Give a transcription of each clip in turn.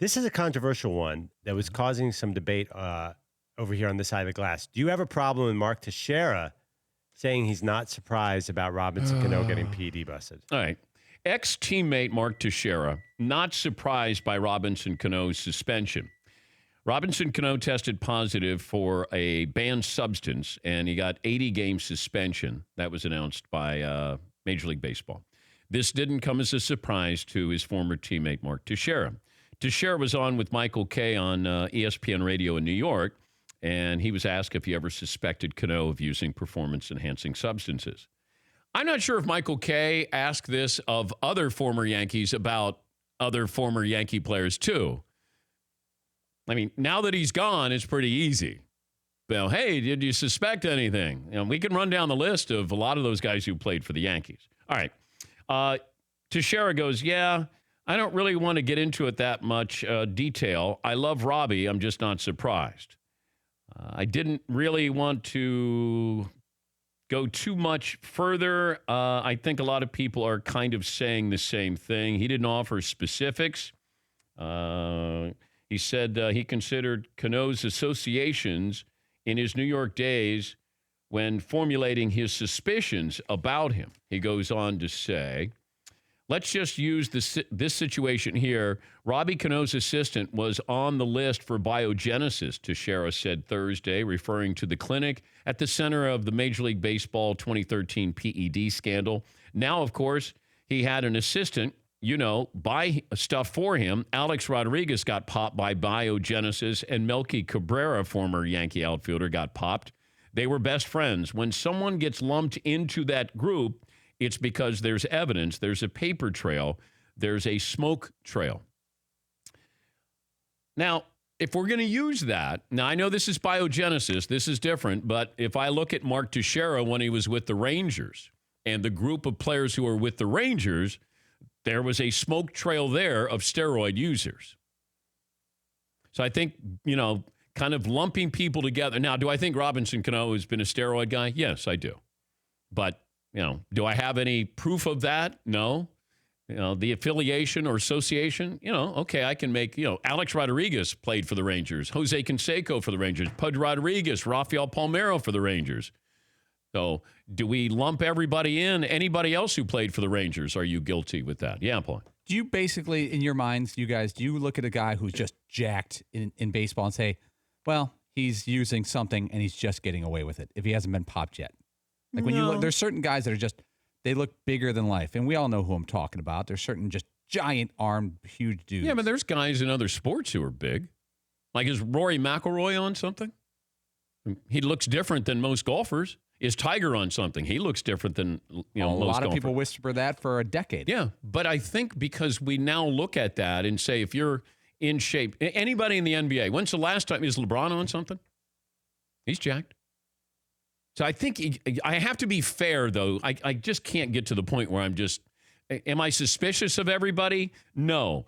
This is a controversial one that was causing some debate over here on this side of the glass. Do you have a problem with Mark Teixeira saying he's not surprised about Robinson Cano getting PD busted? All right. Ex-teammate Mark Teixeira, not surprised by Robinson Cano's suspension. Robinson Cano tested positive for a banned substance, and he got 80-game suspension. That was announced by Major League Baseball. This didn't come as a surprise to his former teammate, Mark Teixeira. Teixeira was on with Michael Kay on ESPN Radio in New York, and he was asked if he ever suspected Cano of using performance-enhancing substances. I'm not sure if Michael Kay asked this of other former Yankees about other former Yankee players, too. I mean, now that he's gone, it's pretty easy. Well, hey, did you suspect anything? You know, we can run down the list of a lot of those guys who played for the Yankees. All right. Teixeira goes, yeah, I don't really want to get into it that much detail. I love Robbie. I'm just not surprised. I didn't really want to go too much further. I think a lot of people are kind of saying the same thing. He didn't offer specifics. He said he considered Cano's associations in his New York days when formulating his suspicions about him. He goes on to say, let's just use this situation here. Robbie Cano's assistant was on the list for biogenesis, Teixeira said Thursday, referring to the clinic at the center of the Major League Baseball 2013 PED scandal. Now, of course, he had an assistant, buy stuff for him. Alex Rodriguez got popped by biogenesis, and Melky Cabrera, former Yankee outfielder, got popped. They were best friends. When someone gets lumped into that group, it's because there's evidence, there's a paper trail, there's a smoke trail. Now, if we're going to use that, now I know this is biogenesis, this is different, but if I look at Mark Teixeira when he was with the Rangers and the group of players who are with the Rangers, there was a smoke trail there of steroid users. So I think, kind of lumping people together. Now, do I think Robinson Cano has been a steroid guy? Yes, I do. But do I have any proof of that? No. The affiliation or association, okay, I can make, Alex Rodriguez played for the Rangers, Jose Canseco for the Rangers, Pudge Rodriguez, Rafael Palmeiro for the Rangers. So do we lump everybody in? Anybody else who played for the Rangers, are you guilty with that? Yeah, Paul. Do you basically, in your minds, you guys, do you look at a guy who's just jacked in baseball and say, well, he's using something and he's just getting away with it if he hasn't been popped yet? Like when you look, there's certain guys that are just, they look bigger than life. And we all know who I'm talking about. There's certain just giant armed, huge dudes. Yeah, but there's guys in other sports who are big. Like, is Rory McIlroy on something? He looks different than most golfers. Is Tiger on something? He looks different than most golfers. A lot of people whisper that for a decade. Yeah, but I think because we now look at that and say, if you're in shape, anybody in the NBA, when's the last time, is LeBron on something? He's jacked. So I think I have to be fair, though. I just can't get to the point where am I suspicious of everybody? No.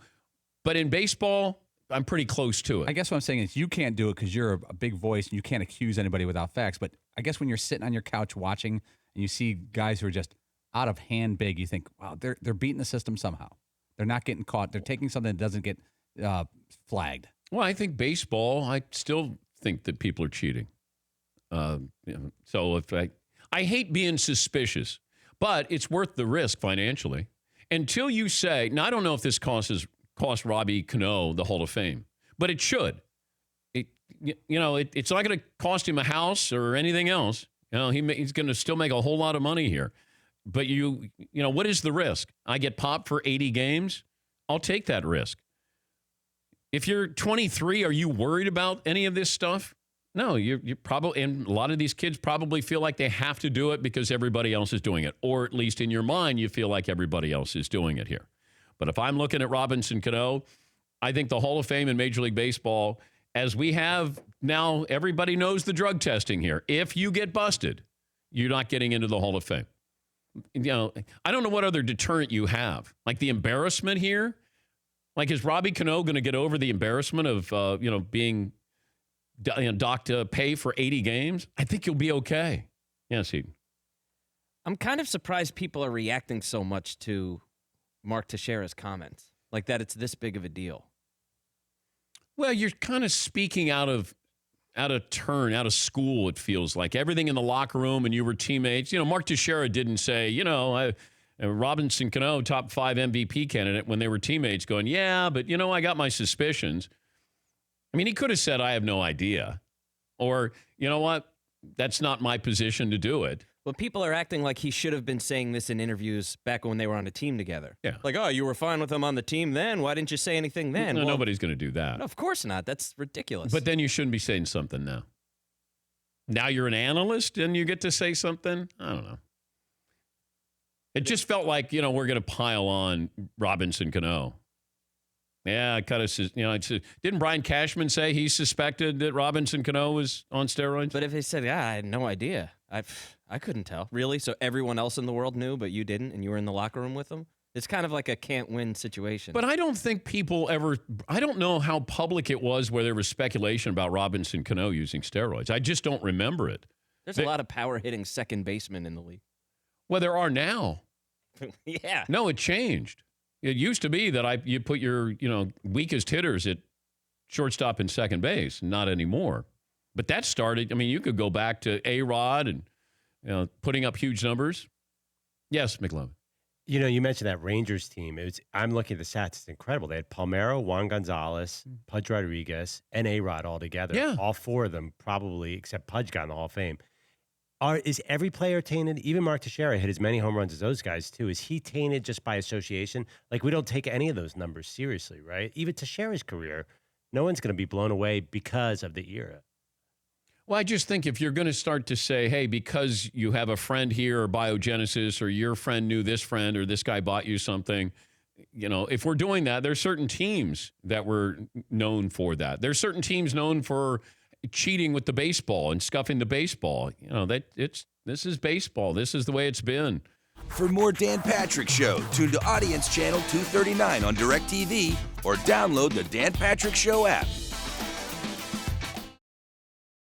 But in baseball, I'm pretty close to it. I guess what I'm saying is you can't do it because you're a big voice and you can't accuse anybody without facts. But I guess when you're sitting on your couch watching and you see guys who are just out of hand big, you think, wow, they're beating the system somehow. They're not getting caught. They're taking something that doesn't get flagged. Well, I think baseball, I still think that people are cheating. So if I hate being suspicious, but it's worth the risk financially. Until you say, now I don't know if this cost Robbie Cano the Hall of Fame, but it should. It's not going to cost him a house or anything else. He's going to still make a whole lot of money here. But what is the risk? I get popped for 80 games. I'll take that risk. If you're 23, are you worried about any of this stuff? No, you're probably, and a lot of these kids probably feel like they have to do it because everybody else is doing it. Or at least in your mind, you feel like everybody else is doing it here. But if I'm looking at Robinson Cano, I think the Hall of Fame in Major League Baseball, as we have now, everybody knows the drug testing here. If you get busted, you're not getting into the Hall of Fame. I don't know what other deterrent you have. Like the embarrassment here. Like, is Robbie Cano going to get over the embarrassment of, being docked to pay for 80 games? I think you'll be okay. Yes, Eden. I'm kind of surprised people are reacting so much to Mark Teixeira's comments, like that it's this big of a deal. Well, you're kind of speaking out of turn, out of school, it feels like. Everything in the locker room and you were teammates. Mark Teixeira didn't say, Robinson Cano, top 5 MVP candidate, when they were teammates going, yeah, but, I got my suspicions. I mean, he could have said, I have no idea. Or, you know what? That's not my position to do it. Well, people are acting like he should have been saying this in interviews back when they were on a team together. Yeah. Like, oh, you were fine with him on the team then. Why didn't you say anything then? No, Well, nobody's going to do that. no, of course not. That's ridiculous. But then you shouldn't be saying something now. Now you're an analyst and you get to say something? I don't know. It just felt like, we're going to pile on Robinson Cano. Yeah, I kind of, didn't Brian Cashman say he suspected that Robinson Cano was on steroids? But if he said, yeah, I had no idea. I couldn't tell. Really? So everyone else in the world knew, but you didn't, and you were in the locker room with them? It's kind of like a can't-win situation. But I don't think people ever, I don't know how public it was where there was speculation about Robinson Cano using steroids. I just don't remember it. There's a lot of power-hitting second basemen in the league. Well, there are now. Yeah. No, it changed. It used to be that you put your, weakest hitters at shortstop and second base. Not anymore. But that started, you could go back to A-Rod and, putting up huge numbers. Yes, McLovin. You mentioned that Rangers team. I'm looking at the stats. It's incredible. They had Palmeiro, Juan Gonzalez, Pudge Rodriguez, and A-Rod all together. Yeah. All 4 of them probably, except Pudge, got in the Hall of Fame. Is every player tainted? Even Mark Teixeira hit as many home runs as those guys, too. Is he tainted just by association? Like, we don't take any of those numbers seriously, right? Even Teixeira's career, no one's going to be blown away because of the era. Well, I just think if you're going to start to say, hey, because you have a friend here or biogenesis or your friend knew this friend or this guy bought you something, if we're doing that, there's certain teams that were known for that. There's certain teams known for cheating with the baseball and scuffing the baseball. This is baseball. This is the way it's been. For more Dan Patrick Show, tune to Audience Channel 239 on DirecTV or download the Dan Patrick Show app.